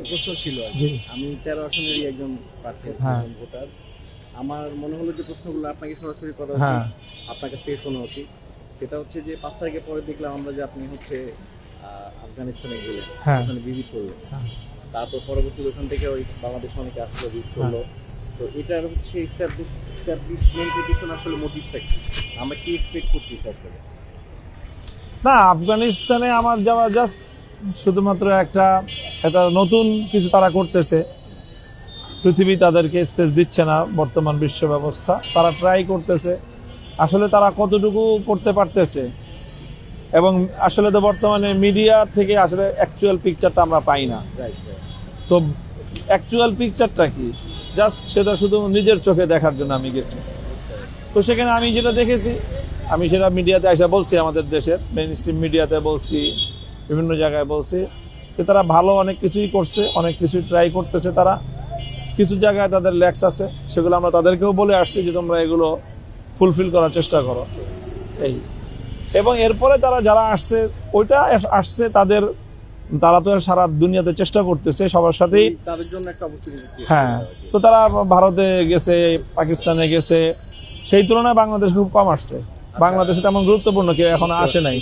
প্রশ্ন ছিল আর কি। জি। আমি 13 আসনেরই একজন প্রার্থী, হ্যাঁ। একজন ভোটার। আমার মনে হলো যে প্রশ্নগুলো আপনাকে সরাসরি করা হ্যাঁ। উচিত, আপনার কাছ থেকে শোনা উচিত। সেটা হচ্ছে যে 5 তারিখের পরে দেখলাম আমরা যে আপনি হচ্ছে আফগানিস্তানে গেলেন, হ্যাঁ। ওখানে ভিজিট করলেন। হ্যাঁ। তারপর পরবর্তীতে ওখান থেকে ওই বাংলাদেশ অনেকে আসলো, ভিজিট করলো। তো এটার হচ্ছে এস্টাবলিশমেন্টের পিছনে আসলে মোটিভটা কি? আমরা কি এক্সপেক্ট করতেছি আসলে? না, আফগানিস্তানে আমার যাওয়া জাস্ট শুধুমাত্র একটা নতুন কিছু তারা করতেছে। পৃথিবী তাদেরকে স্পেস দিচ্ছে না, বর্তমান বিশ্ব ব্যবস্থা তারা ট্রাই করতেছে। আসলে তারা কতটুকু করতে পারতেছে, এবং আসলে তো বর্তমানে মিডিয়া থেকে আসলে অ্যাকচুয়াল পিকচারটা আমরা পাই না। রাইট। তো অ্যাকচুয়াল পিকচারটা কি, জাস্ট সেটা শুধু নিজের চোখে দেখার জন্য আমি গেছি। তো সেখানে আমি যেটা দেখেছি, আমি সেটা মিডিয়াতে এসে বলছি, আমাদের দেশের মেইন স্ট্রিম মিডিয়াতে বলছি, বিভিন্ন জায়গায় বলছি যে তারা ভালো অনেক কিছুই করছে, অনেক কিছুই ট্রাই করতেছে। তারা কিছু জায়গায় তাদের ল্যাক্স আছে, সেগুলো আমরা তাদেরকেও বলে আসছি যে তোমরা এগুলো ফুলফিল করার চেষ্টা করো এই। এবং এরপরে তারা যারা আসছে, ওইটা আসছে তারা তো সারা দুনিয়াতে চেষ্টা করতেছে সবার সাথেই। তাদের জন্য একটা অপরচুনিটি। হ্যাঁ, তো তারা ভারতে গেছে, পাকিস্তানে গেছে, সেই তুলনায় বাংলাদেশ খুব কম আসছে। বাংলাদেশে তেমন গুরুত্বপূর্ণ কেউ এখন আসে নাই।